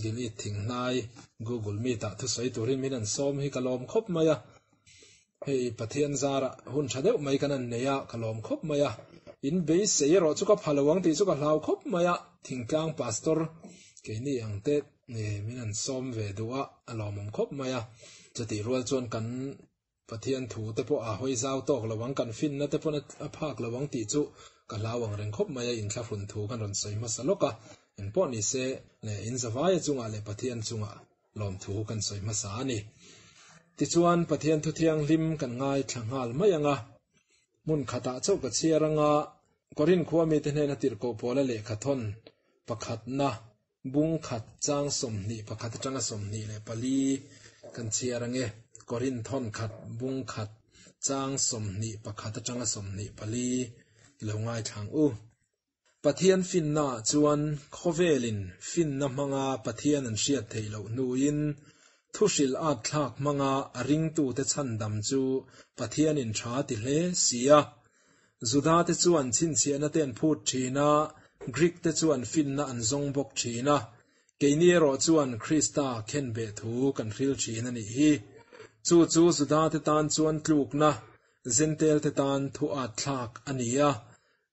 gili thing nai Google Meet thu sei turin min an som hi kalom khop maya hei pathian zara hun thadeu mai kanan neya kalom khop maya in base sei ro chu ka phalawang ti chu ka hlau khop maya thingtlang pastor ke ni angte ne min an som ve duwa alomum khop maya chati rual chon kan pathian thu te po a hoi zau tok lawang kan fin na te po na phak lawang ti chu ka lawang reng khop maya in thla hun thu kan ron sei masaloka in po ni se ne in zawai chunga le pathian chunga lom thu kan sei masa ani ti chuan pathian thu thiang lim kan ngai thangal mayanga mun khata chau ka chiaranga korin khuami te hne na tir ko pola le khathon pakhat na bung khat chang somni pakhat tanga somni le pali kan chiarange korin thon khat bung khat chang somni pakhat tanga somni pali longai thang u pathian finna chuan khovelin finna manga pathian an hriat theilo nuin thushil a thlak manga aring tu te chandam chu pathian in tha ti hle sia zuda te chuan chin chiana ten phut thina greek te chuan finna an zong bok thina keini ro chuan krista khen be thu kan hril thina ni hi chu zuda te tan chuan tlukna zentel te tan thu a thlak ania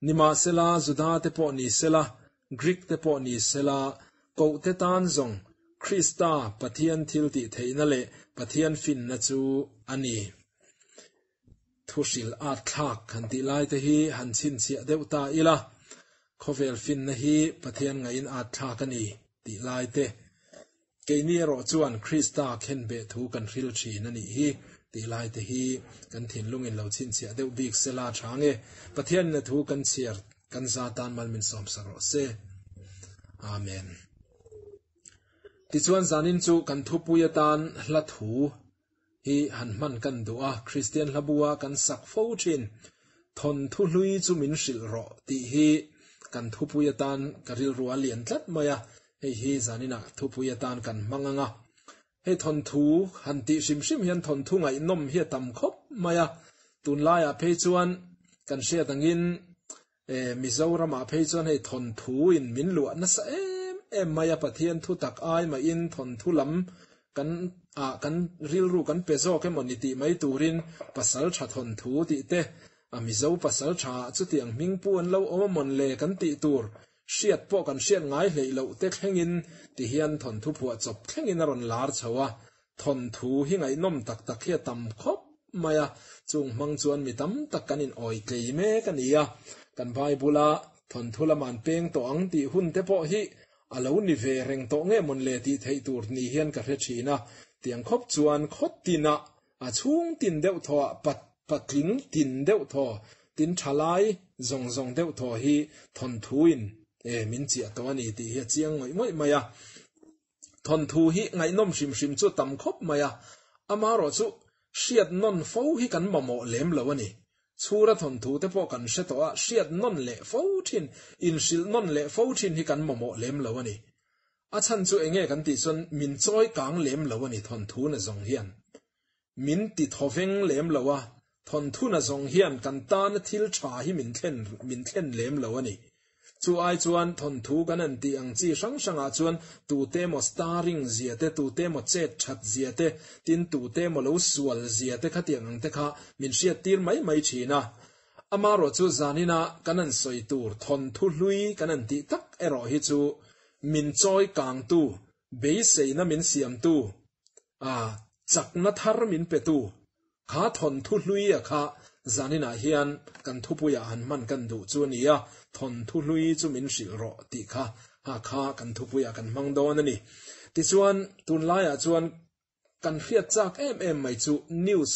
nima sela zuda te po ni sela greek te po ni sela ko te tan zong krista pathian thil ti theina le pathian fin na chu ani thushil a thlak kan ti lai te hi han chin chia deuta ila khovel fin na hi pathian ngain a thlak ani ti lai te keini ro chuan krista khen be thu kan hril thin ani hi ti lai te hi kan thin lungin lo chin chia deuh bik sela thange pathian na thu kan chiar kan zatan malmin som saro se amen ti chuan zanin chu kan thu puyatan hla thu hi han man kan duwa christian hlabua kan sak fo thin thon thu hlui chu min hril ro ti hi kan thu puyatan karil ruwa lian tlat maya hei hi zanina thu puyatan kan manganga hei thon thu han ti sim sim hian thon thu ngai nom hi tam khop maya tun laia phei chuan kan hria tangin mizorama phei chuan hei thon thu in min lu na sa em maya pathian thu tak ai ma in thon thu lam kan ril ru kan pezo ke moniti mai turin pasal tha thon thu ti te amizo pasal tha chu tiang mingpu an lo oma mon le kan ti tur hriat po kan hriat ngai hlei lo te thlengin ti hian thon thu phua chop thlengin aron lar chawa thon thu hi ngai nom tak tak hi tam khop maya chung mang chuan mi tam tak kanin oi klei me kania kan bible thon thu laman peng to ang ti hun te po hi alo ni ve reng to nge mon le ti thei tur ni hian ka hre thina tiang khop chuan khot tina a chung tin deuh tho patling tin deuh tho tin thalai zong deuh tho hi thon thuin min chia to ani ti hi chiang moi maya thon thu hi ngai nom sim chu tam khop maya ama ro chu hriat non fo hi kan mamo lem lo ani chura thon thu te po kan hre to a hriat non le fo thin in sil non le fo thin hi kan mamo lem lo ani a chan chu enge kan ti chon min choi kang lem lo ani thon thu na zong hian min ti thoveng lem lo wa thon thu na zong hian kan ta na thil tha hi min thlen lem lo ani chu ai chuan thon thu kan an ti ang chi sang a chuan tu te mo starring zia te tu te mo che that zia te tin tu te mo lo sual zia te khatiang ang te kha min hriat tir mai thina ama ro chu zanina kan an soi tur thon thu hlui kan an ti tak ero hi chu min choi kang tu be sei na min siam tu chak na thar min pe tu kha thon thu hlui a kha zanina hian kan thu puya han man kan du chu nia thon thu hlui chu min sil ro ti kha kha kan thu puya kan mang don ani ti chuan tun laia chuan kan hriat chak em mai chu news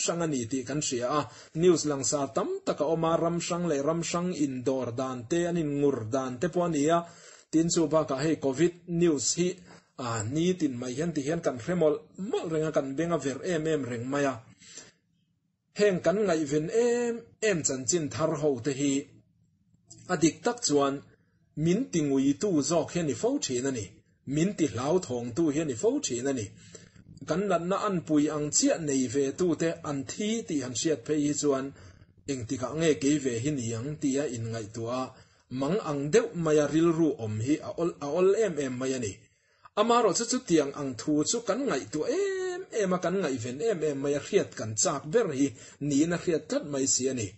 sang ani ti kan hria news langsa tam taka oma ram sang le ram sang indoor dan te anin ngur dan te poania tin chu ba ka hei covid news hi ni tin mai hian ti hian kan hremol mal renga kan benga ver em reng maya heng kan ngai ven em chan chin thar ho te hi adik tak chuan min tingui tu zok hian ni fo thina ni min ti hlau thong tu hian ni fo thina ni kan nan na an pui ang chia nei ve tu te an thi ti han hriat phei hi chuan eng ti ka nge ke ve hi ni ang ti a in ngai tua mang ang deuh maya ril ru om hi a ol em maya ni amaro chu tiang ang thu chu kan ngai tu em kan ngai ven em mai riat kan chak ber hi ni na riat tat mai sia ni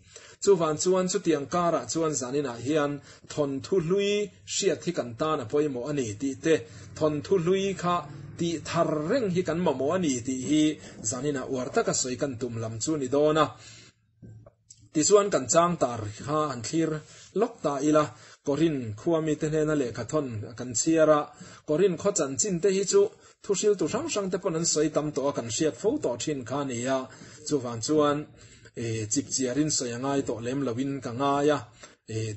chu van chuan chu tiang kara chuan zanina hian thon thu lui hriat hi kan ta na poimo ani ti te thon thu lui kha ti thar reng hi kan mamo ani ti hi zanina warta ka soi kan tum lam chu ni dona ti chuan kan chang tar ha an thlir lok ta ila korin khuami te na le khathon kan chiara korin kho chan chin te hi chu thusil tu sang sang te pon an soi tam to kan hriat fo to thin kha ni ya chu van chuan chip chiarin soyangai to lem lawin ka nga ya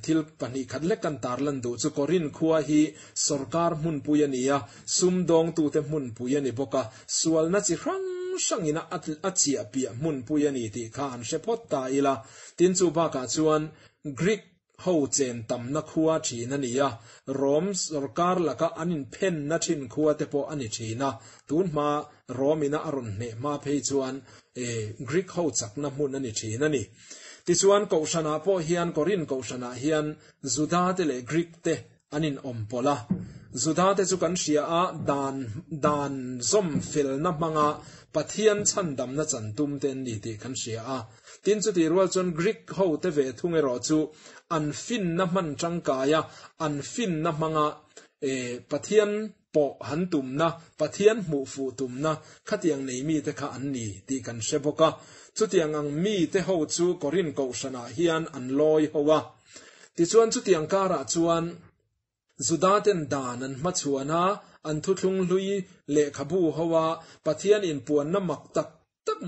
thil pani khatle kan tarlan du chu korin khuwa hi sarkar mun puyania sumdong tu te mun puyani boka sual na chi rang sangina achia pia mun puyani ti kha an shepot ta ila tin chu ba ka chuan Greek ho chen tam na khuwa thina niya rom sarkar laka anin pen na thin khuwa te po ani thina tun ma romina arun ne ma phei chuan Greek ho chak na mun ani thina ni ti chuan ko shana po hian korin ko shana hian juda te le Greek te anin ompola juda te chu kan sia a dan zom fil na manga pathian chandam na chantum ten ni ti kan sia a tin chu ti rual chon Greek ho te ve thunge ro chu an fin na man changkaya an fin na manga pathian po han tum na pathian mu fu tum na khatiang nei mi te kha an ni ti kan sheboka chu tiang ang mi te ho chu korin ko shana hian an loi howa ti chuan chu tiang kara chuan zudaten danan ma chuana an thu thlung lui le khabu howa pathian in puan na mak tak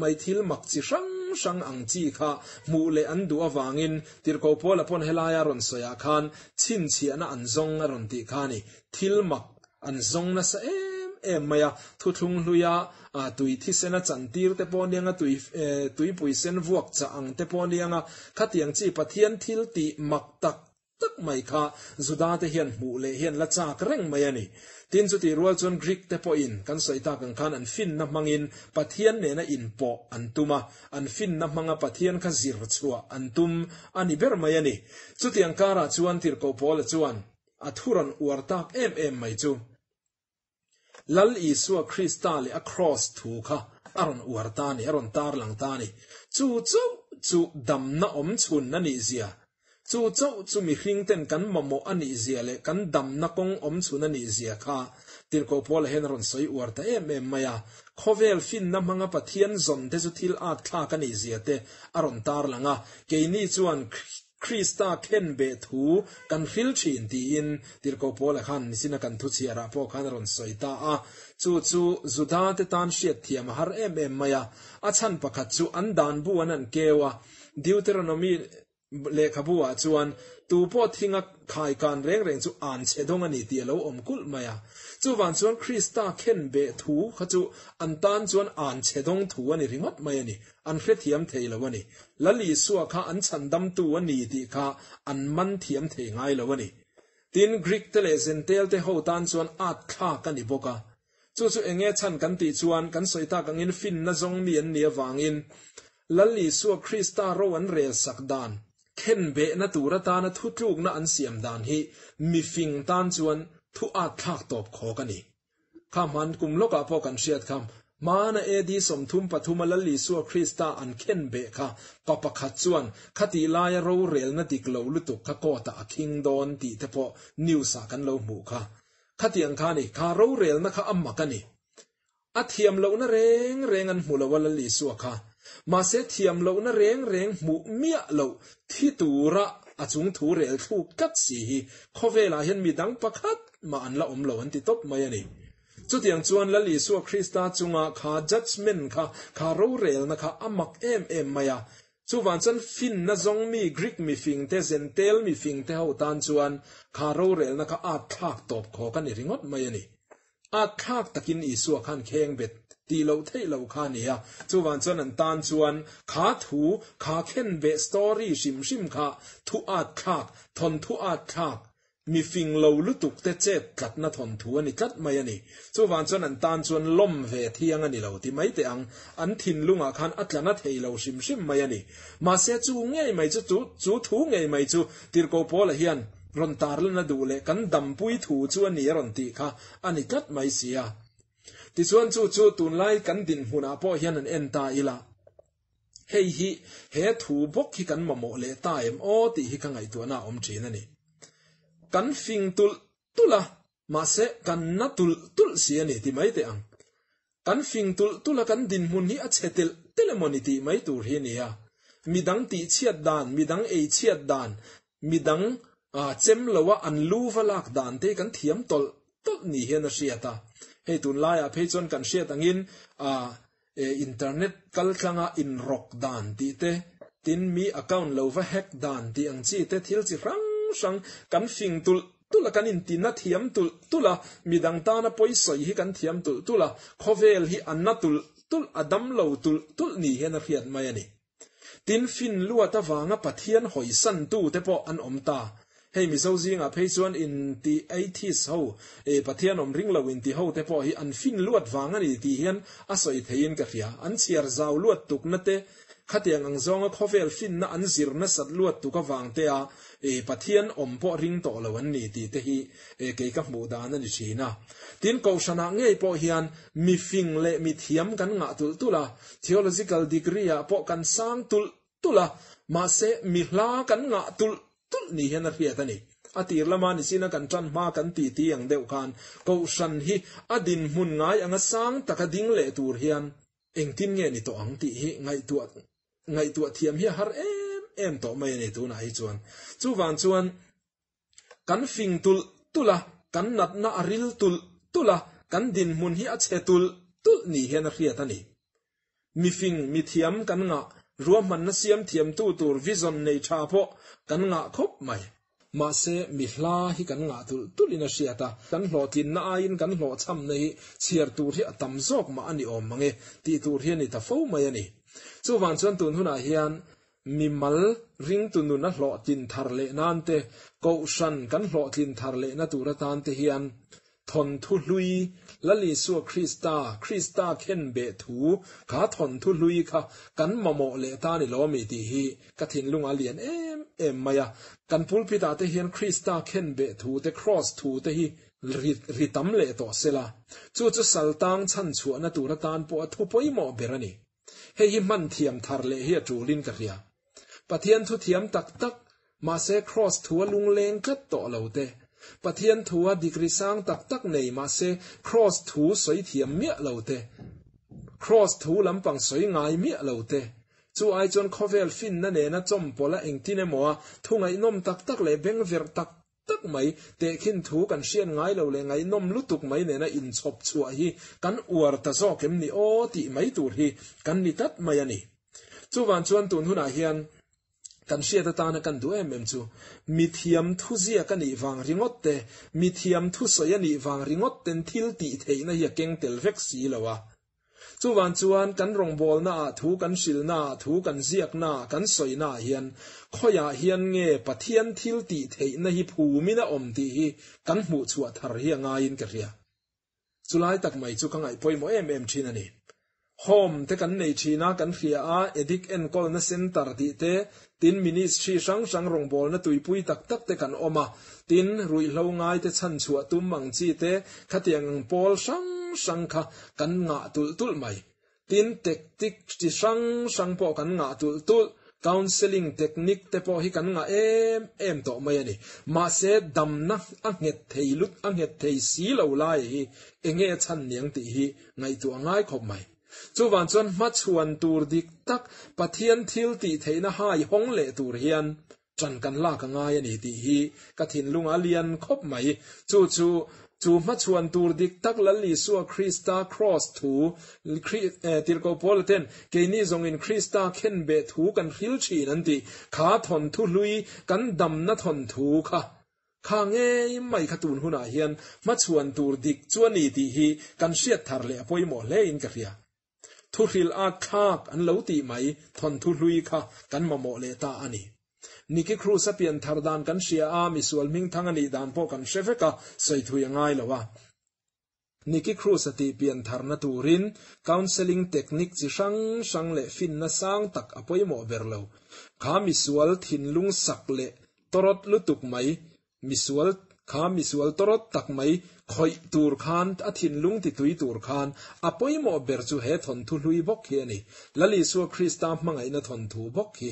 mai thil mak chi sang ang chi kha mu le an du awangin tirko pola pon helaya ron soya khan chin chi ana an zong ron ti khani thil mak an zong na sa em maya thu thlung luya tui thi sena chantir te pon yang tui pui sen vuak cha ang te pon yang khatiang chi pathian thil ti mak tak mai kha zuda te hian mu le hian la chak reng mai ani tin chu ti rual chon Greek te po in kan soita kan khan an fin na mangin pathian ne na in po an tuma an fin na manga pathian kha zir chua an tum ani ber mai ani chu tiang kara chuan tir ko pol chuan athuran uartak em mai chu lal isua kristali across thu kha aron uartani aron tar lang tani chu dam na om chun na ni zia chu mi hring ten kan mamo ani zia le kan dam na kong om chuna ni zia kha tirko pol hen ron soi warta em maya khovel fin na manga pathian zon te chu thil at thla kan ni zia te aron tar langa ke ni chuan Krista ken be thu kan fil thin ti in tirko pol khan nisina kan thu chiara po khan ron soi ta a chu zuda te tan shiat thiam har em maya achan pakhat chu an dan bu anan kewa Deuteronomy le khabua chuan tu po thinga khai kan reng chu an chedong ani ti lo om kul maya chu wan chuan Krista khen be thu kha chu an tan chuan an chedong thu ani ringot mai ani an hre thiam thei lo ani lali suwa kha an chandam tu ani ti kha an man thiam thei ngai lo ani tin Greek te le zentel te ho tan chuan at kha kan ni boka chu enge chan kan ti chuan kan soita kan in fin na zong mi an nia wangin lali suwa Krista ro an rel sakdan khen be na tura ta na thu tluk na an siam dan hi mi fing tan chuan thu a thak top kho kani khaman kum loka po kan hriat kham mana edi som thum pathuma lali su Krista an khen be kha papa khat chuan khati laya ro rel na tik lo lutu kha ko ta king don ti te po new sa kan lo mu kha khatiang kha ni kha ro rel na kha amma kani a thiam lo na reng an hmu lo lali su kha ma se thiam lo na reng mu mia lo thi tura achung thu rel thu kat si hi khovela hian mi dang pakhat ma an la om lo an ti top mai ani chu tiang chuan lali su Krista chunga kha judgment kha ro rel na kha amak em maya chu wan chan fin na zong mi Greek mi fing te zentel mi fing te ho tan chuan kha ro rel na kha a thak top kho kan ni ringot mai ani a thak takin isu khan kheng bet ti lo thei lo kha nia chu wan chan an tan chuan kha thu kha khen be story shim kha thu a thak thon thu a thak mi fing lo lutuk te che tlat na thon thu ani tlat mai ani chu wan chan an tan chuan lom ve thiang ani lo ti mai te ang an thin lunga khan atlana thei lo shim mai ani ma se chu ngei mai chu thu ngei mai chu tir ko pol hian ron tar na du le kan dam pui thu chu ani ron ti kha ani kat mai sia ti chuan chu tun lai kan din huna po hian an en ta ila hei hi he thu bok hi kan mamo le ta em o ti hi ka ngai tu na om thin ani kan fing tula ma se kan na tul si ani ti mai te ang kan fing tula kan din mun hi a chetel telemonity mai tur hi ni ya midang ti chiat dan midang ei chiat dan midang chem lowa an lu valak dan te kan thiam tol ni hian a hriata hei tun lai a phei chon kan hriat angin internet kal thlanga in rock dan ti te tin mi account lova hack dan ti ang chi te thil chi rang kan fing tula kan in tin na thiam tula midang ta na poisoi hi kan thiam tula khovel hi anna tul adam lo tul ni hian a hriat mai ani tin fin luata wanga pathian hoi san tu te po an omta hei mi zo zinga phei chuan in ti 80s ho pathian om ring lo in ti ho te po hi an fin luat wanga ni ti hian a soi thein ka ria an chiar zaw luat tuk na te khatiang ang zonga khovel fin na an zir na sat luat tu ka wang te a pathian om po ring to lo an ni ti te hi ke ka mu da na ni china tin ko shana ngei po hian mi fing le mi thiam kan nga tula theological degree a po kan sang tula ma se mi hla kan nga tul ni hian a hriat ani atir lama ni sina kan tran ma kan ti ang deuh khan ko shan hi adin mun ngai anga sang taka ding le tur hian engtin nge ni to ang ti hi ngai tu thiam hi har em to mai ni tu na hi chuan chu wan chuan kan fing tula kan nat na aril tula kan din mun hi a che tul ni hian a hriat ani mi fing mi thiam kan nga ruam man na siam thiam tu tur vision nei tha po kan nga khop mai ma se mi hla hi kan nga tulina hriata kan hlotin na ain kan hlo cham nei chiar tur hi atam zok ma ani om mange ti tur hi ni ta fo mai ani chu wan chuan tun huna hian mi mal ring tunu na hlo tin thar le nan te ko shan kan hlo tin thar le na tur tan te hian thon thu hlui lali su krista khen be thu kha thon thu hlui kha kan mamo le ta ni lo mi ti hi ka thin lunga lian em maya kan pulpita te hian krista khen be thu te cross thu te hi ritam le to sela chu saltang chan chu na tur tan po thu poi mo berani hei hi man thiam thar le hi tulin ka ria pathian thu thiam tak ma se cross thu lung leng kat to lo te pathian thua digri sang tak nei ma se cross thu soi thiam mia lo te cross thu lampang soi ngai mia lo te chu ai chon khovel fin na ne na chom pola engtine mo thungai nom tak le beng ver tak mai te khin thu kan sian ngai lo le ngai nom lutuk mai ne na in chop chua hi kan uar ta zo kem ni o ti mai tur hi kan ni tat mai ani chu wan chuan tun huna hian kan sia ta na kan du em chu mithiam thu zia kan i wang ringot te mithiam thu soya ni wang ringot ten thil ti theina hi keng tel vek si lawa chu wan chuan kan rong bol na thu kan sil na thu kan ziak na kan soi na hian khoya hian nge pathian thil ti theina hi phumi na om ti hi kan mu chuwa thar hi anga in ka ria chulai tak mai chu ka ngai poimo em thin ani home te kan nei thina kan ria a edik en kol na center ti te tin ministry sang rong bol na tuipui tak te kan oma tin rui hlo ngai te chan chua tum mang chi te khatiang pol sang kha kan nga tul mai tin tactic chi sang po kan nga tul counseling technique te po hi kan nga em to mai ani ma se dam na anget theilut anget thei si lo lai hi enge chan niang ti hi ngai tu angai khop mai chu wan chuan ma chuan tur dik tak pathian thil ti theina hai hong le tur hian tran kan la ka ngai ani ti hi ka thin lunga lian khop mai chu ma chuan tur dik tak lali su krista cross thu tirko polten ke ni zong in krista khen be thu kan hil thin an ti kha thon thu lui kan dam na thon thu kha nge mai khatun huna hian ma chuan tur dik chuani ti hi kan hriat thar le poimo le in ka ria thu hril a thak an lo ti mai thon thu hlui kha kan mamo le ta ani niki cruise pian thardan kan sia a misual ming thangani dan po kan shefeka sei thu yangai lawa niki cruise ti pian tharna turin counseling technique chi sang le fin na sang tak apoi mo berlo kha misual thin lung sak le torot lutuk mai misual torot tak mai khoi tur khan athin lung ti tui tur khan apoi mo ber chu he thon thu hlui bok hi ani lali su krista mangai na thon thu bok hi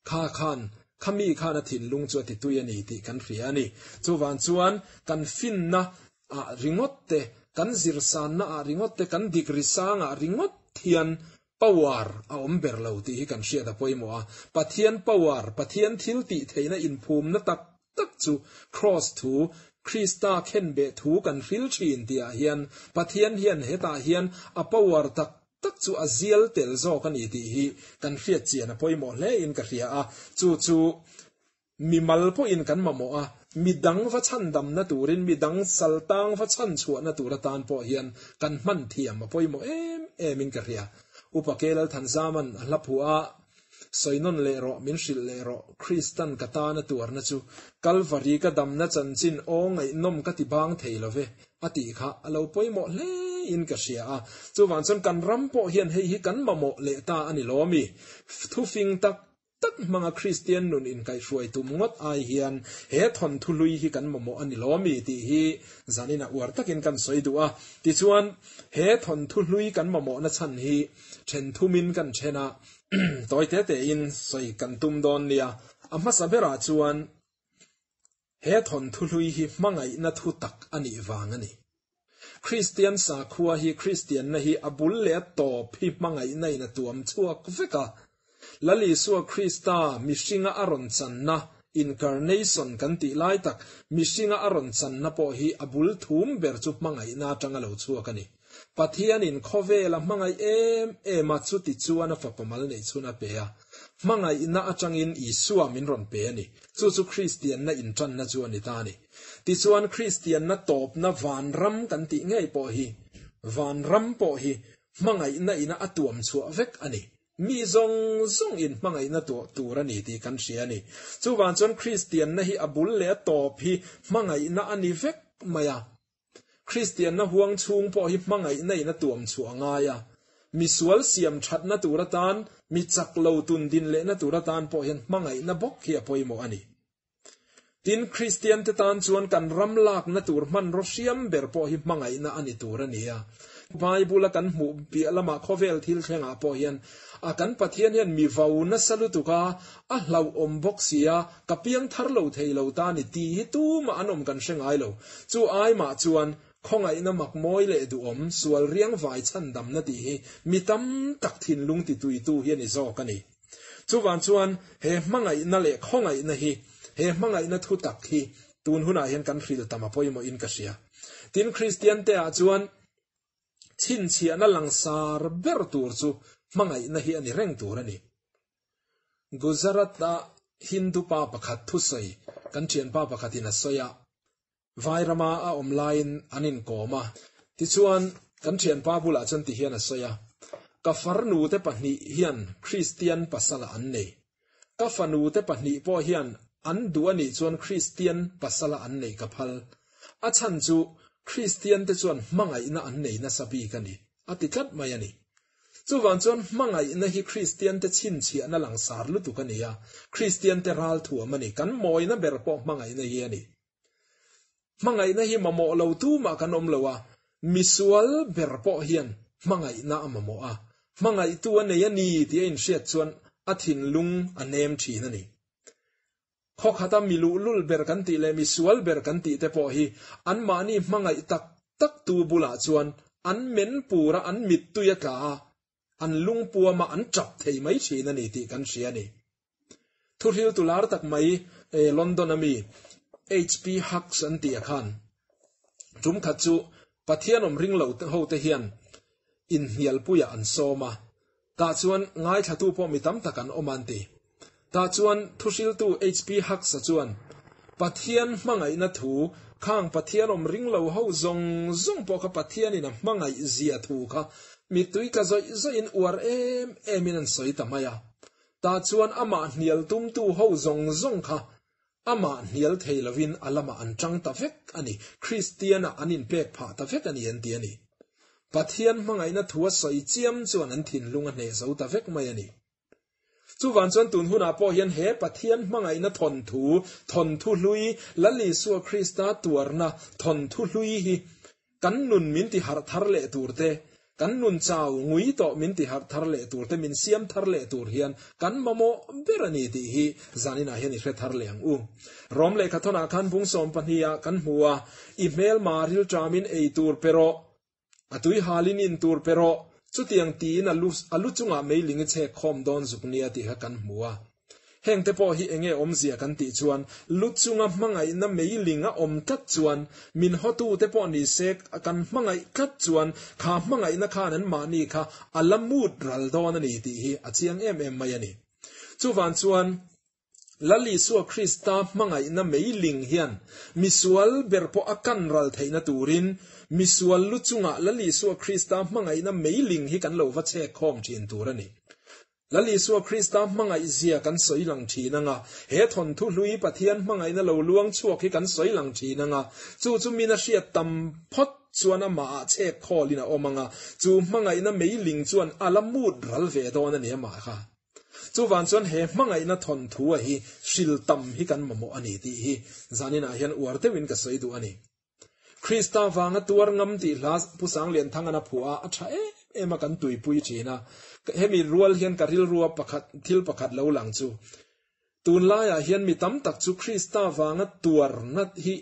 kha khan khami khan athin lung chu ti tui ani ti kan ria ani chuwan chuan kan fin na a ringot te kan zirsan na a ringot te kan digri sang a ringot thian power a omber lo ti hi kan ria da poimo a pathian power pathian thil ti theina in phum na tak chu cross thu krista khen be thu kan ril thin tia hian pathian hian heta hian a power tak chu azial tel zo kan i ti hi kan ria chian a poimo hle in ka ria a chu mi mal po in kan mamo a mi dang va chan dam na turin mi dang saltang va chan chuan na turatan po hian kan man thiam a poimo em in ka ria upakelal thanzaman hlapua soinon le ro minshil le ro Christian katana tur na chu Calvary ka dam na chanchin ongai nom ka ti bang theilove ati kha alo poimo le in ka sia a chuwan chon kan rampo hian hei hi kan mamo le ta ani lomi thu fing tak manga Christian nun in kai hruai tum ngot ai hian he thon thului hi kan mamo ani lomi ti hi zanina war takin kan soidua ti chuan he thon thului kan mamo na chan hi then thumin kan chena toy te in soi kan tum don nia amma sabera chuan he thon thului hi mangai na thu tak ani wangani Christian sa khuwa hi Christian na hi abul le to phi mangai nei na tuam chuak veka lali suwa Krista mishinga aron channa incarnation kan ti lai tak mishinga aron channa po hi abul thum ber chu mangai na tanga lo chuakani pathian in khovela mangai em chu ti chuana fapamal nei chuna pe a mangai na atangin isua min ron pe ani chu Christian na in tran na chu ani ta ni ti chuan Christian na top na van ram kan ti ngei po hi van ram po hi mangai na ina atuam chu vek ani mi zong in mangai na to turani ti kan sia ni chuwan chon Christian na hi abul le top hi mangai na ani vek maya Christian na huang chung po hi mangai nei na tuam chuanga ya misual siam that na turatan mi chak lo tun din le na turatan po hian mangai na bok hi poimo ani tin Christian te tan chuan kan ramlak na tur man ro siam ber po hi mangai na ani turani ya Bible kan mu bi lama khovel thil thlenga po hian a kan pathian hian mi vau na salutuka a hlau om bok sia kapiang thar lo thei lo ta ni ti hi tu ma anom kan hrengai lo chu ai ma chuan khongai na mak moi le du om sual riang vai chan dam na ti hi mitam tak thin lung ti tui tu hian i zo kani chuwan chuan he mangai na le khongai na hi he mangai na thu tak hi tun huna hian kan hril tama poimo in ka sia tin Christian te a chuan chin chia na langsar ber tur chu mangai na hi ani reng tur ani Gujarat da Hindu pa pakhat thu sei kan thian pa pakhatin a soya vairama a online anin koma ti chuan kan thian pa bula chan ti hian a soya ka farnu te pahni hian Christian pasala an nei ka fanu te pahni po hian an duani chuan Christian pasala an nei ka phal a chan chu Christian te chuan mangai na an nei na sabi kani ati tlat mai ani chuwan chuan mangai na hi Christian te chin chi na langsar lu tu kani ya Christian te ral thu mani kan moi na ber po mangai na hi ani mangai na hi mamo lo tu ma kan om lowa misual ber po hian mangai na amamo a mangai tu an nei ani ti in hriat chuan athin lung anem thin ani khokhata milu lul ber kan ti le misual ber kan ti te po hi an mani mangai tak tu bula chuan an men pura an mit tu ya ka an lung puwa ma an chap thei mai thin ani ti kan sia ni thuril tular tak mai London ami HP Hacks an ti khan tum khachu pathianom ring lo ho te hian in hial puya an soma ta chuan ngai thatu po mitam takan omanti ta chuan thusil tu HP Hacks chuan pathian mangai na thu khang pathianom ring lo ho zong po ka pathian in mangai zia thu kha mi tui ka zoi in war emin an soi tamaya ta chuan ama hnial tum tu ho zong kha ama hnial theilovin alama an tang ta vek ani Christiana anin pek pha ta vek ani an ti ani pathian mangai na thuwa soi chiam chuan an thin lunga hne zo ta vek mai ani chu van chuan tun huna po hian he pathian hmangai na thon thu hlui lali su Krista tuarna thon thu hlui hi kan nun min ti har thar le turte kan nun chau ngui to min ti har thar le turte min siam thar le tur hian kan mamo berani ti hi zanina hian i thar leang u rom le khathona khan bung som pahnia kan hmuwa email maril tramin ei tur pero atui halin in tur pero chutiang ti na alu chunga mailing che khom don zuknia ti ha kan hmuwa heng te po hi enge omzia kan ti chuan luchunga hmangai na mailinga om tat chuan min hotu te po ni sek kan hmangai kat chuan kha hmangai na khan an mani kha alamut ral don ani ti hi achiang em mai ani chu van chuan lali su Krista hmangai na mailing hian misual berpo akan ral theina turin misual luchunga lali su Krista hmangai na mailing hi kan lo va che khom thin turani lali su Krista hmangai zia kan soilang thina nga he thon thu hlui pathian hmangai na lo luang chuak hi kan soilang thina nga chu mina hriat tam phot chuan ama che kholina omanga chu hmangai na mailing chuan alamut ral ve don ani ma kha chu van chuan he hmangai na thon thu a hi shil tam hi kan mamo ani ti hi zanina hian uarte win ka soi du ani Krista wanga tuar ngam ti las pusang len thangana phua atha ema kan tuipui china hemi rual hian karil ruwa pakhat thil pakhat lo lang chu tun la ya hian mi tam tak chu Krista wanga tuar nat hi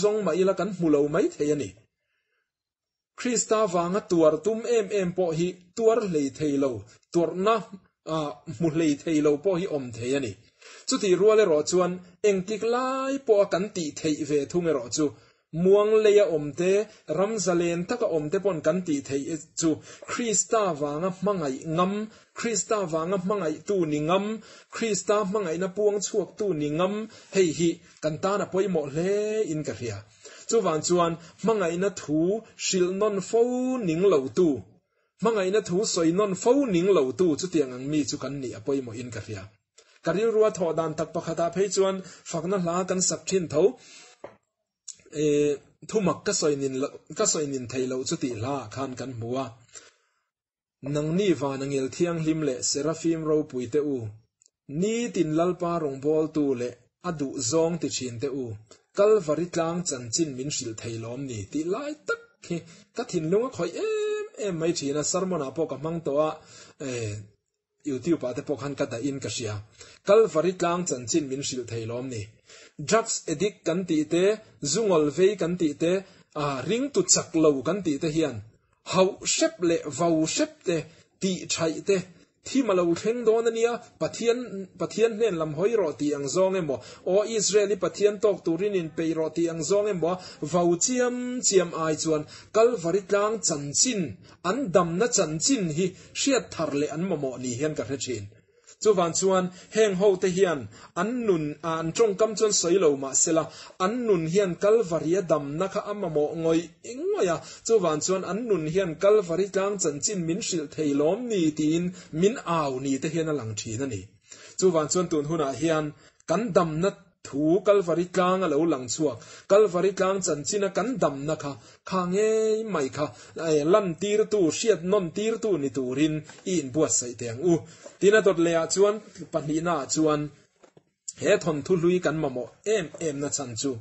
zong ma ila kan mulo mai theiani Krista wanga tuar tum em po hi tuar lei theilo tuar na mu lei theilo po hi om theiani chu ti rual ro chuan engtik lai po kan ti thei ve thunge ro chu muang leya omte ramzalen taka omte pon kan ti thei chu Krista wanga hmangai ngam Krista wanga hmangai tu ni ngam Krista hmangai na puang chuak tu ni ngam hei hi kan ta na poimo hle in ka ria chu wan chuan hmangai na thu shil non fo ning lo tu hmangai na thu soi non fo ning lo tu chu tiang ang mi chu kan ni a poimo in ka ria karil ruwa tho dan tak pakhata phei chuan fakna hla kan sak thin tho thumak ka soinin thailo chuti la khan kan hmuwa nang ni wa nangel thiang hlim le seraphim ro puite u ni tin lalpa rong bol tu le adu zong ti chin te u kalvari tlang chanchin min shil thailom ni ti lai tak khi ka thin lunga khoi em mai thina sarmona po ka mang to a YouTube pa te po khan ka da in ka sia kalvari tlang chanchin min shil thailom ni drugs addict kan ti te zungol vei kan ti te ring tu chak lo kan ti te hian hau shep le vau shep te ti thai te thi malo theng don ania pathian nen lam hoi ro ti ang zong emo o Israeli pathian tok turin in pe ro ti ang zong emo vau chiam ai chuan kalvari tlang chanchin an dam na chanchin hi hriat thar le an mamo ni hian ka hrechin chu van chuan heng ho te hian an nun an trong kam chuan soilo ma sela an nun hian kalvaria dam na kha amamo ngoi ingoya chu van chuan an nun hian kalvari tlang chanchin min shil theilom ni tin min aw ni te hian alang thina ni chu van chuan tun huna hian kan dam na thu kalvari tlang alo lang chuak kalvari tlang chanchina kan dam na kha nge mai kha lan tir tu hriat non tir tu ni turin in buat sai teng u tina dot lea chuan panina chuan he thon thu hlui kan mamo em na chan chu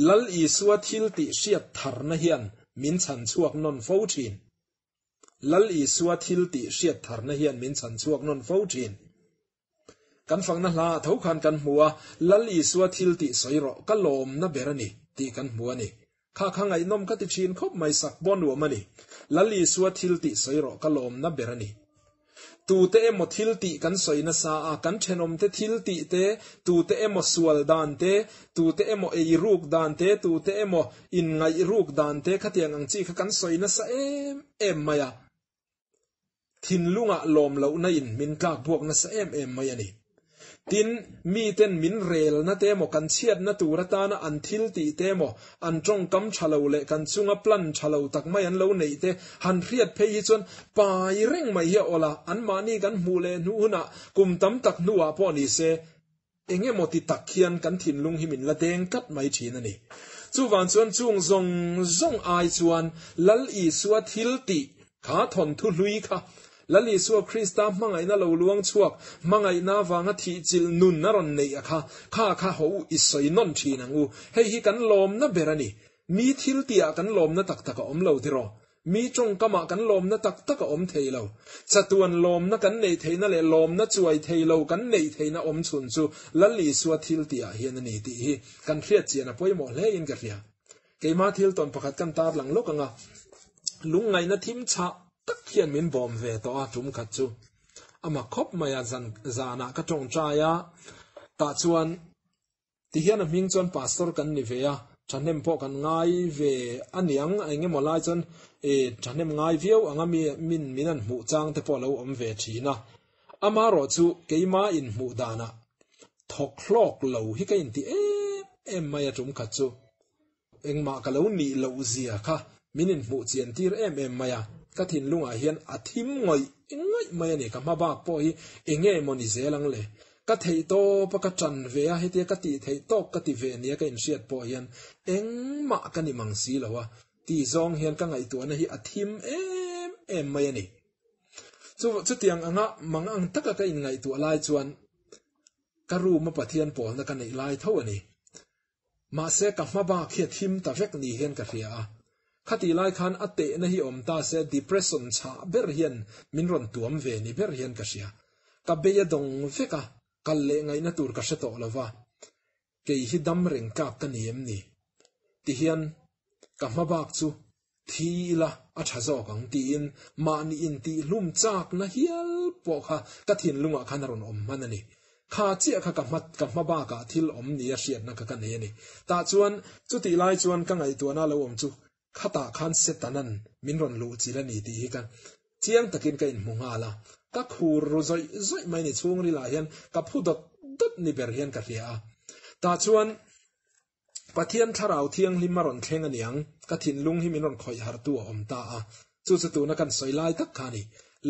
lal I suwa thil ti hriat thar na hian min chan chuak non fo thin lal I suwa thil ti hriat thar na hian min chan chuak non fo thin kan fangna hla tho khan kan hmuwa lal I suwa thil ti soiro ka lom na berani ti kan hmuwa ni kha ngai nom ka ti thin khop mai sak bon wa mani lal I suwa thil ti soiro ka lom na berani tu te emo thil ti kan soina sa a kan thenom te thil ti te tu te emo sual dan te tu te emo ei ruk dan te tu te emo in ngai ruk dan te khatiang ang chi kha kan soina sa em maya thin lunga lom lo na in min tlak buak na sa em maya ni tin mi ten min rel na te mo kan chiat na turata na an thil ti te mo an trong kam chalo le kan chunga plan chalo tak mai an lo nei te han riat phei hi chon pai reng mai hi ola an mani kan mu le nu na kum tam tak nuwa po ni se enge moti takhian kan thin lung hi min la deng kat mai thina ni chu wan chuan chung zong ai chuan lal I suwa thil ti kha thon thu hlui kha lali suwa Krista mangai na lo luang chuak mangai na wanga thi chil nun na ron nei kha ho isoi non thi nang u hei hi kan lom na berani mi thil tia kan lom na tak om lo diro mi trong kama kan lom na tak om thei lo chatuan lom na kan nei thei na le lom na chuai thei lo kan nei thei na om chun chu lali suwa thil tia hian ani ti hi kan hriat chian a poimo hle in ka ria keima thil ton pakhat kan tar lang lokanga lungai na thim cha tak hian min bom ve to a tum khat chu ama khop maya zana ka tong chaya ta chuan ti hian a ming chuan pastor kan ni ve a thanem po kan ngai ve aniang enge molai chon thanem ngai viau anga minan mu chang te po lo om ve thina ama ro chu keima in mu dana thoklok lo hi ka in ti em maya tum khat chu engma ka lo ni lo zia kha minin mu chian tir em maya ka thin lunga hian athim ngoi maya ni ka ma ba po hi enge moni zelang le ka thei to pa ka chan ve a hete ka ti thei to ka ti ve nia ka in siat po hian engma ka ni mang si lo wa ti zong hian ka ngai tu na hi athim em maya ni chu tiang anga mang ang taka ka in ngai tu alai chuan ka ru ma pathian pol na ka nei lai tho ani ma se ka ma ba khia thim ta vek ni hian ka ria a khati lai khan ate na hi om ta se depression cha ber hian min ron tuam ve ni ber hian ka sia ka be ya dong veka kal le ngai na tur ka se to lova ke hi dam reng ka ka niem ni ti hian ka ma bak chu thila a thazo kang ti in ma ni in ti lum chak na hial po kha ka thin lunga khan ron om manani kha chia kha ka ma ba ka thil om ni a siat na ka ka ne ni ta chuan chu ti lai chuan ka ngai tu na lo om chu khata khan setanan min ron lu chi la ni ti hi kan chiang takin ka in munga la ka khur ro zoi mai ni chung ri la hian ka phu dot ni ber hian ka ria ta chuan pathian tharau thiang lim maron thleng aniang ka thin lung hi min ron khoi har tu om ta a chu tu na kan soilai tak khani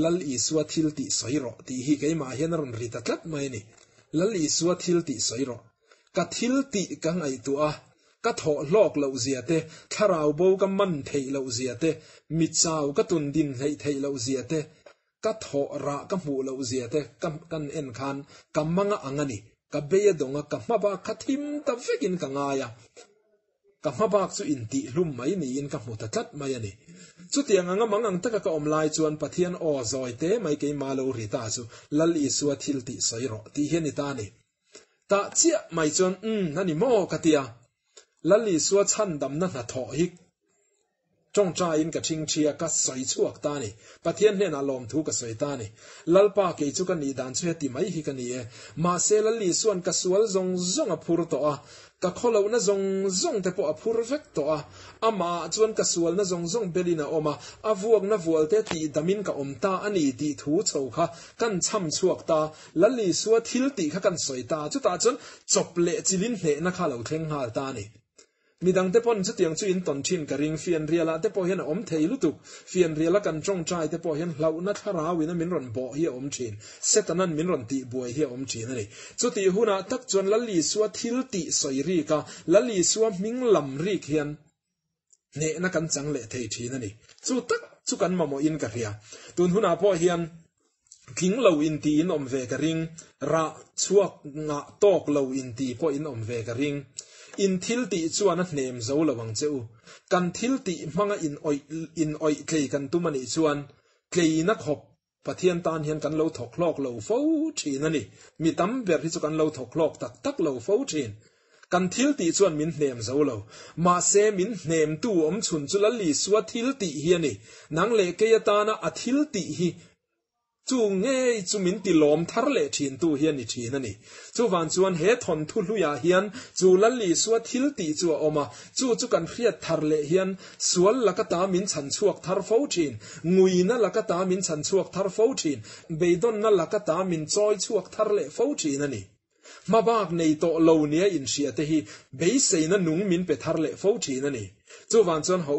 lal i suwa thil ti soiro ti hi ke ma hian ron ri ta tlat mai ni lal i suwa thil ti soiro ka thil ti ka ngai tu a ka tho lok lo ziate tharau bo ka man thei lo ziate mi chau ka tun din thei lo ziate ka tho ra ka mu lo ziate kan en khan ka manga angani ka be donga ka maba khathim ta vekin ka ngaya ka maba chu inti lum mai ni in ka mu ta tat mai ani chu tiang anga mangang taka ka omlai chuan pathian o zoi te mai ke ma lo ri ta chu lal i suwa thil ti soiro ti hian ta ni ta chia mai chuan nani mo katia lali suwa chan dam na tho hi trong cha in ka thing chia ka soi chuak ta ni pathian hne na lom thu ka soi ta ni lalpa ke chu ka ni dan chu ti mai hi ka ni e ma se lali suan ka sual zong a phur to a ka kholo na zong te po a phur vek to a ama chuan ka sual na zong belina oma avuak na vual te ti damin ka omta ani ti thu chho kha kan cham chuak ta lali suwa thil ti kha kan soi ta chu ta chon chop le chilin hne na kha lo thleng hal ta ni midang te pon chu tiang chu in ton thin ka ring fian riala te po hian om thei lutuk fian riala kan tong trai te po hian hlau na thara wina min ron bo hi om thin setanan min ron ti buai hi om thin ani chu ti huna tak chuan lali suwa thil ti soi ri ka lali suwa ming lam ri khian ne na kan chang le thei thin ani chu tak chu kan mamo in ka ria tun huna po hian king lo in ti in om ve ka ring ra chuak nga tok lo in ti po in om ve ka ring in thil ti chuan a hnem zo lawang cheu kan thil ti manga in oi klei kan tumani chuan klei na khop pathian tan hian kan lo thoklok lo fo thin ani mi tam ber hi chu kan lo thoklok tak lo fo thin kan thil ti chuan min hnem zo lo ma se min hnem tu om chun chu lali suwa thil ti hi ani nang le ke ya ta na a thil ti hi chu nge chu min ti lom thar le thin tu hian ni thin ani chu wan chuan he thon thu hluya hian chu lali suwa thil ti chu oma chu kan hriat thar le hian sual lakata min chan chuak thar fo thin ngui na lakata min chan chuak thar fo thin beidon na lakata min choi chuak thar le fo thin ani mabak nei to lo nia in sia te hi beisei na nung min pe thar le fo thin ani chu wan chuan ho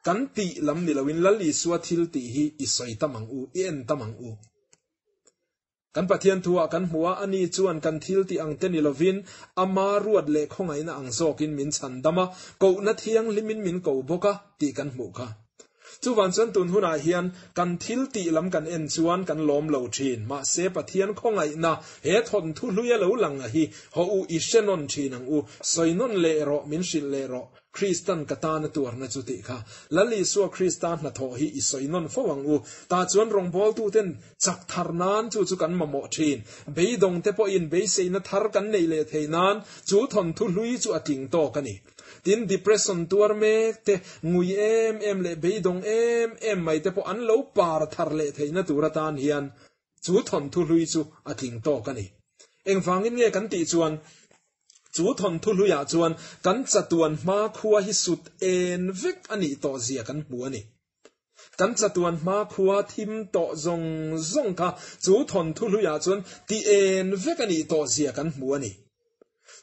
kan ti lam ni lawin lali suwa thil ti hi isoi tamang u en tamang u kan pathian thua kan huwa ani chuan kan thil ti ang te ni lovin ama ruat le khongai na ang zokin min chan dama ko na thiang limin min ko boka ti kan mu kha chu van chuan tun huna hian kan thil ti lam kan en chuan kan lom lo thin ma se pathian khongai na he thon thu hluia lo lang a hi ho u i shenon thin ang u soinon le ro min shil le ro Christian katana tur na chuti kha lali so Christian na tho hi isoinon fowang u ta chuan rong bol tu ten chak tharnan chu kan mamo thin beidong te po in be se na thar kan nei le theinan chu thon thu hlui chu ating to kani tin depression tur me te ngui em le beidong em mai te po an lo par thar le theina turatan hian chu thon thu hlui chu ating to kani engwangin nge kan ti chuan chu thon thu hluia chuan kan chatuan ma khuwa hi sut en vek ani to zia kan hu ani kan chatuan ma khuwa thim to zong ka chu thon thu hluia chuan ti en vek ani to zia kan hu ani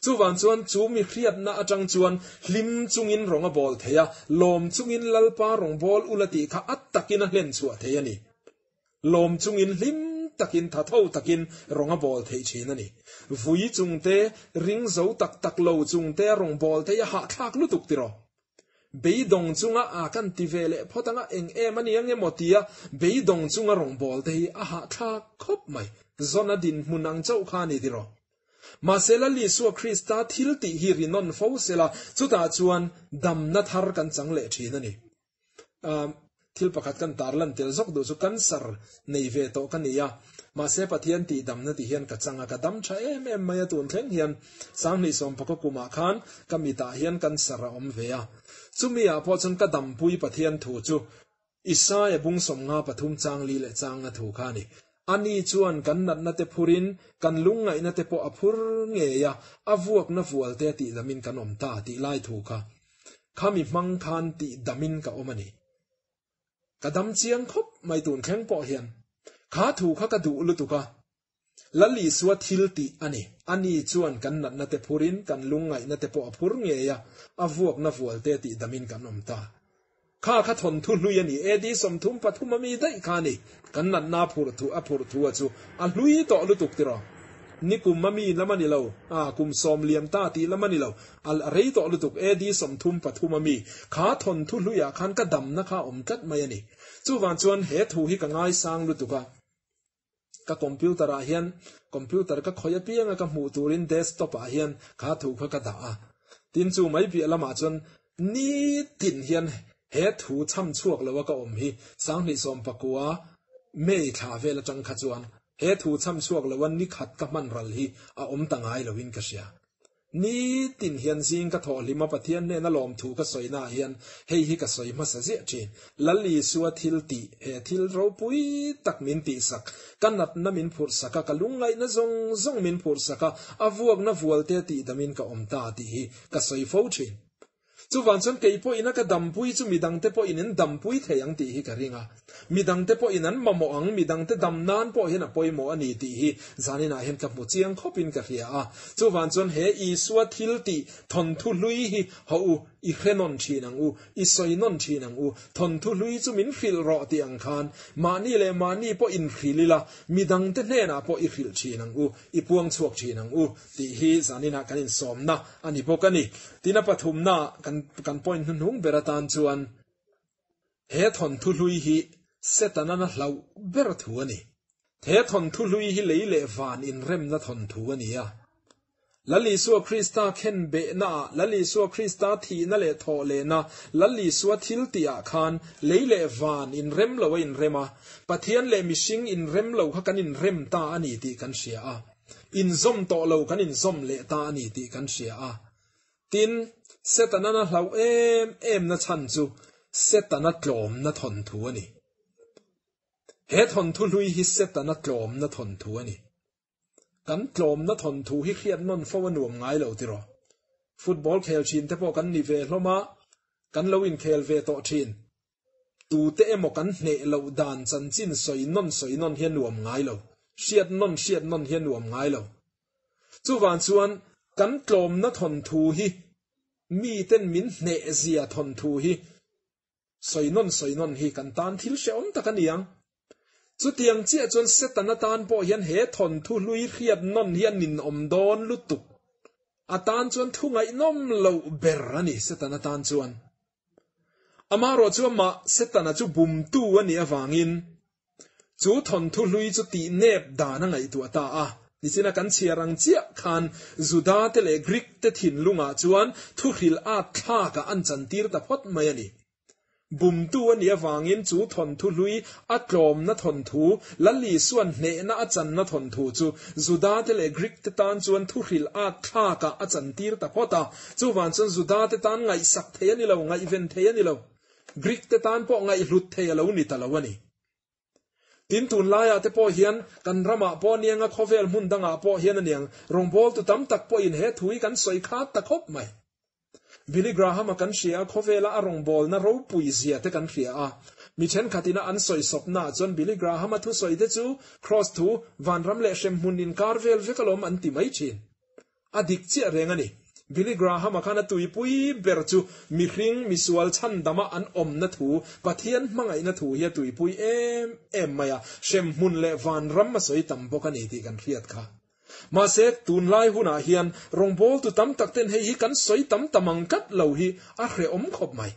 chu wan chuan chu mi khriat na atang chuan hlim chungin ronga bol theya lom chungin lalpa rong bol ulati kha at takin a hlen chua the ani lom chungin hlim takin thatho takin ronga bol thei chin ani vui chungte ring zo tak lo chungte rong bol te ha thak lu tuk tiro beidong chunga a kan ti vele photanga eng mani ange motia beidong chunga rong bol te a ha thak khop mai zona din munang chau khani tiro masela li su Krista thilti hi rinon fo sela chuta chuan dam na thar kan changle thin ani thil pakhat kan tarlan tel zok du chu kan sar nei ve to kania ma se pathian ti dam na ti hian ka changa ka dam tha em maya tun thleng hian sang ni som pako kuma khan kamita hian kan sara om veya chumia po chun ka dam pui pathian thu chu Isaya bung som nga pathum chang li le chang na thu khani ani chuan kan nat na te phurin kan lungai na te po aphur nge ya avuak na vual te ti damin kan om ta ti lai thu kha khami mang khan ti damin ka omani kadam chiang khop mai tun thleng po hian kha thu kha ka du lu tu ka lali suwa thil ti ani chuan kan nat na te phurin kan lungai na te po aphur nge ya avuak na vual te ti damin kan om ta kha thon thu hlui ani edi som thum pathum mi dai khani kan nat na phur thu chu a hlui to lu tuk tira nikum mami lamani lo kum som liam ta ti lamani lo al rei to lu tuk edi som thum pathum mi kha thon thu hluia khan ka dam na kha om tat mai ani chu wan chuan he thu hi ka ngai sang lu tuka ka computer a hian computer ka khoya pianga ka mu turin desktop a hian kha thu kha ka da tin chu mai pi lama chuan ni tin hian he thu cham chuak lawa ka om hi sang ni som pakua mei tha vela chang kha chuan he thu cham chuak lawan ni khat ka man ral hi a om tangai lowin ka sia ni tin hian sing ka tho lima pathian ne na lom thu ka soina hian hei hi ka soi ma sa je chin lali suwa thil ti he thil ro pui tak min ti sak kanat na min phur saka ka lungai na zong min phur saka avuak na vual te ti damin ka om ta ti hi ka soi fo chin chu wan chon kei po ina ka dam pui chu midang te po inen dam pui theyang ti hi ka ringa midang te po inan mamo ang midang te dam nan po hena poimo ani ti hi zanina hen ka mu chiang khopin ka ria chu wan chon he I suwa thil ti thon thu lui hi ho u I hrenon chinang u I soinon chinang u thon thu lui chu min hril ro ti ang khan mani po in hrilila midang te hne na po I hril chinang u I puang chuak chinang u ti hi zanina kanin som na ani po kani tina pathum na kan point hung beratan chuan he thon thu lui hi setana na hlau ber thu ani he thon thu lui hi leile van in rem na thon thu ani ya lali suwa Krista khen be na lali suwa Krista thi na le tho le na lali suwa thil tia khan leile van in rem lo in rema pathian le mishing in rem lo kha kan in rem ta ani ti kan sia in zom to lo kan in zom le ta ani ti kan sia tin setana na hlau em na chan chu setana tlom na thon thu ani he thon thu lui hi setana tlom na thon thu ani kan tlom na thon thu hi khiat non fo nuam ngai lo tiro football khel chin te po kan ni ve hloma kan lo in khel ve to thin tu te emo kan hne lo dan chan chin soi non hian nuam ngai lo siat non hian nuam ngai lo chu wan chuan kan tlom na thon thu hi mi ten min hne zia thon thu hi soi non hi kan tan thil se om takaniang chu tiang chia chon setana tan po hian he thon thu lui khiat non hian nin om don lutuk atan chon thu ngai nom lo ber ani setana tan chuan amaro chu ma setana chu bum tu ani awangin chu thon thu hlui chu ti nep da na ngai tu ta a nisina kan chiarang chia khan juda te le greek te thin lunga chuan thu hril a thla ka an chan tir ta phot mai ani bum tu ani awangin chu thon thu hlui a tlom na thon thu lali suan hne na a chan na thon thu chu juda te le greek te tan chuan thu hril a thla ka a chan tir ta phota chu wan chun juda te tan ngai sak the ani lo ngai ven the ani lo greek te tan po ngai hlut the lo ni ta lo ani tin tun laya te po hian kan rama po nianga khovel mun danga po hian aniang rongbol tu tam tak po in he thui kan soi kha ta khop mai Billy Graham kan shia khovela a rongbol na ro pui zia te kan khria a mi chen khatina an soi sop na chon Billy Graham thu soi te chu cross thu van ram le shem mun in karvel vekalom an ti mai chin adik chi rengani Billy Graham akana tui pui berchu mi ring mi sual chan dama an om na thu pathian mangai na thu hi tui pui em maya shem mun le van ram ma soi tam bokani ti kan riat kha ma se tun lai huna hian rongbol tu tam tak ten hei hi kan soi tam tamang kat lo hi a hre om khop mai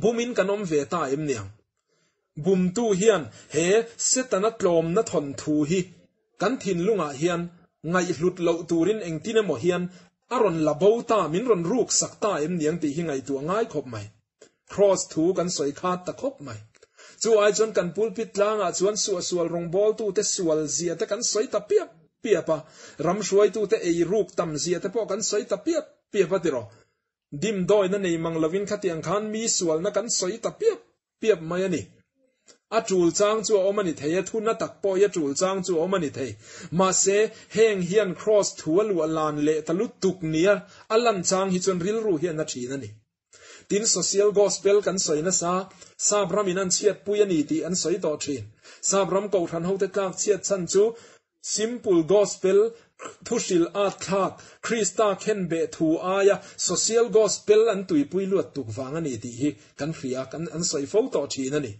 bumin kan om ve ta em niang bum tu hian he setana tlom na thon thu hi kan thin lunga hian ngai hlut lo turin engtina mo hian aron labota min ron ruk sakta em niang ti hi ngai tu ngai khop mai cross thu kan soi khat ta khop mai chu ai chon kan pulpit langa chuan sual rongbol tu te sual zia te kan soi ta piapa ram shuai tu te ei ruk tam zia te po kan soi ta piapa tiro dim doi na nei mang lovin khatiang khan mi sual na kan soi ta piap mai ani a chul chang chu omani thei thu na tak po ya chul chang chu omani thei ma se heng hian cross thu lu alan le talu tuk nia alan chang hi chon ril ru hian na thina ni tin social gospel kan soi na sa bramin an chiat pui ani ti an soi to thin sa bram ko than ho te kak chiat chan chu simple gospel thushil at thak krista khen be thu aya social gospel an tui pui luat tuk wanga ni ti hi kan khria kan an soi fo to thina ni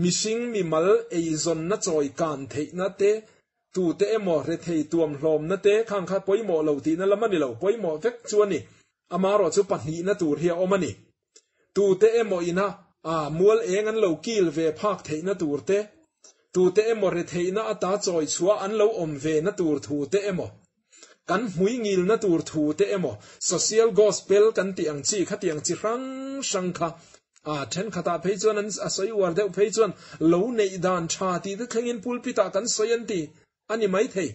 mishing mi mal eizon na choi kan theina te tu te emo re thei tuam hlom na te khang kha poimo lo ti na lamani lo poimo vek chuani amaro chu pahni na tur hia omani tu te emo ina mual engan lo kil ve phak theina tur te tu te emo re theina ata choi chua an lo om ve na tur thu te emo kan hui ngil na tur thu te emo social gospel kan tiang chi khatiang chi rang kha then khata pheichon an asoi war deu pheichon lo nei dan tha ti te khengin pulpita kan soyan ti ani mai thei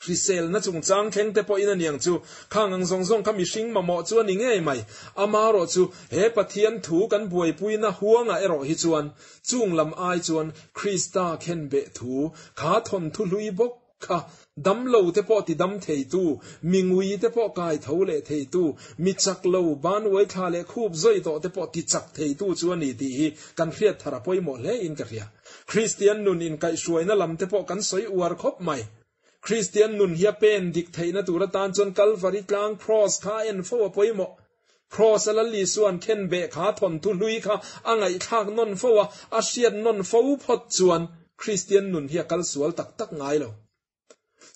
Chrisel na chung chang kheng te po in aniang chu khang ang song song khami sing ma mo chu ani nge mai amaro chu he pathian thu kan buai pui na huanga ero hi chuan chung lam ai chuan Krista khen be thu kha thon thu lui bok kha dam lo te po ti dam thei tu mingui te po kai thole thei tu mi chak lo ban wai kha le khup zoi to te po ti chak thei tu chuan ni ti kan hriat thara poi mo le in ka ria Christian nun in kai suaina lam te po kan soi war khop mai Christian nun hia pen dik theina tura tan chon Calvary tlang cross kha en fo poimo cross ala li suan khen be kha thon tu lui kha angai thak non fo a sian non fo phot chuan Christian nun hia kal sual tak ngai lo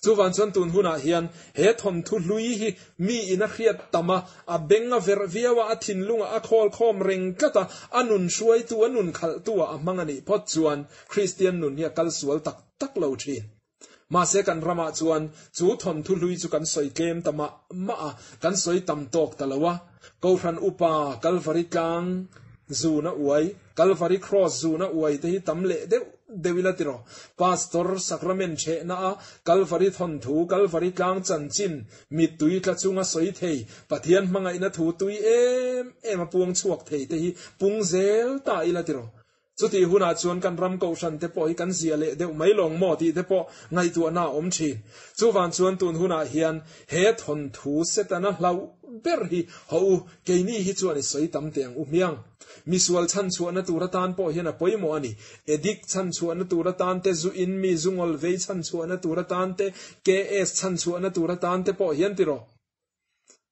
chu wan chon tun huna hian he thon thu lui hi mi ina khiat tama a benga ver viawa a thin lunga a khol khom reng kata anun shuai tu anun khal tu a mangani phot chuan Christian nun hia kal sual tak lo thin ma se kan rama chuan chu thon thu lui chu kan soi kem tama ma kan soi tam tok talawa ko ran upa Calvary tlang zuna uai Calvary cross zuna uai te hi tam le dewila tiro pastor sacrament che na Calvary thon thu Calvary tlang chan chin mi tui tla chunga soi thei pathian mangai na thu tui em puang chuak thei te hi pung zel ta ila tiro chuti huna chuan kan ram ko san te po hi kan zia le deuh mai long mo ti te po ngai tu na om thin chu wan chuan tun huna hian he thon thu setana hlau ber hi ho ke ni hi chuan soi tam teng u miang misual chan chuan na turatan po hian a poimo ani edik chan chuan na turatan te zu in mi zungol ve chan chuan na turatan te ks chan chuan na turatan te po hian tiro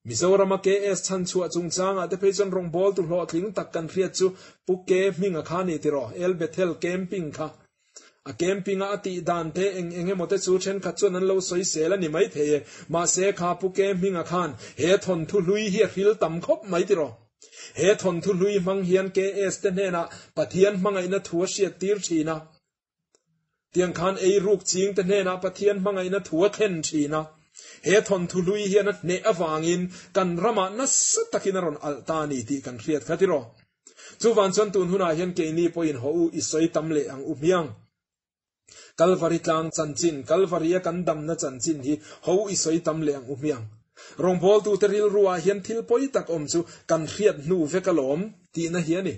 Mizoram ke es chan chua chung chang ate pheichon rong bol tu hlo tling tak kan riat chu puke minga khani tiro el bethel camping kha a camping a ti dan te enge mote chu chen kha chon an lo soi sel ani mai the ma se kha puke minga khan he thon thu lui hi hil tam khop mai tiro he thon thu lui mang hian ke este nena pathian mangai na thua sia tir thina tiang khan ei ruk ching te nena pathian mangai na thua khen thina he thon thu lui hian ne awangin kan rama na satakin ron altani ti kan riat khatiro chu wan chon tun huna hian ke ni poin ho u isoi tamle ang umiang Calvary tlang chanchin Calvary kan dam na chanchin hi ho isoi tamle ang umiang rong bol tu teril ruwa hian thil poi tak om chu kan riat nu vekalom ti na hiani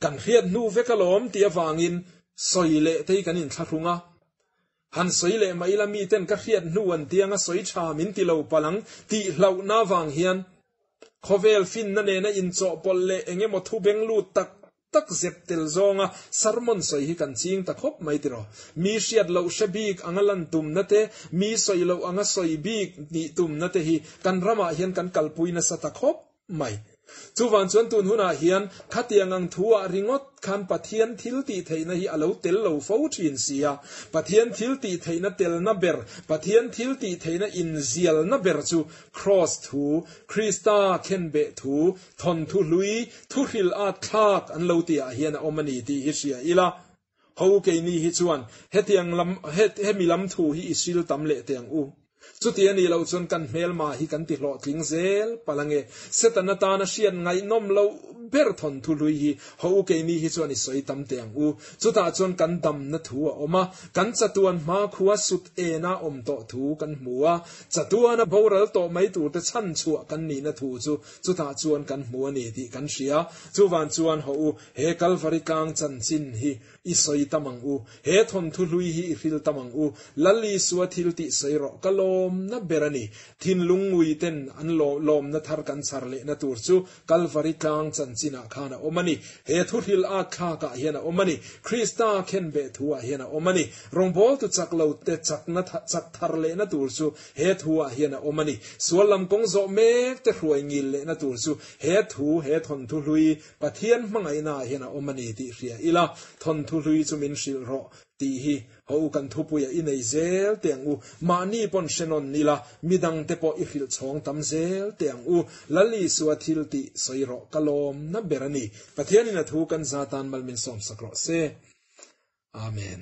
kan riat nu vekalom ti awangin soile te kanin tharunga han soile maila mi ten ka riat nu an tianga soi tha min ti lo palang ti hlau na wang hian khovel fin na ne na in cho polle enge mo thu beng lu tak zep tel zonga sarmon soi hi kan ching ta khop mai tiro mi riat lo shabik angalan tum na te mi soi lo anga soi bik ni tum na te hi kan rama hian kan kalpuina sa ta khop mai chu wan chuan tun huna hian khatiangang thua ringot khan pathian thil ti theina hi alo tel lo fo thin sia pathian thil ti theina tel na ber pathian thil ti theina in zial na ber chu cross thu Krista khen be thu thon thu lui thu hil a thak an lo ti a hian omani ti hi sia ila ho ke ni hi chuan hetiang lam he mi lam thu hi isil tam le tiang u chu ti ani lo chon kan hmel ma hi kan ti hlo tling zel palange setana ta na sian ngai nom lo ber thon thu lui hi ho ke ni hi chuan i soi tam teang u chu ta chon kan dam na thu oma kan chatuan ma khuwa sut e na om to thu kan muwa chatuana boral to mai tu te chan chu kan ni na thu chu ta chuan kan muwa ni ti kan sia chu wan chuan ho he Calvary kang chan chin hi i soi tamang u he thon thu lui hi i ril tamang u lali suwa thil ti soiro kalom na berani thin lungui ten an lom na thar kan charle na tur chu Calvary kang chan china khana omani he thu hil a kha ka hiana omani Krista khen be thua hiana omani rongbol tu chaklo te chakna chak tharle na tur chu he thua hiana omani sualam kong zo mek te hruai ngil le na tur chu he thon thu lui pathian mangai na hiana omani ti ria ila thon thu lui chu min sil ro ti hi ho kan thu puya inei zel teng u mani pon shenon nila midang te po i hil chong tam zel teng u lali suwa thil ti soiro kalom na berani pathian in a thu kan zatan malmin som sakro se amen.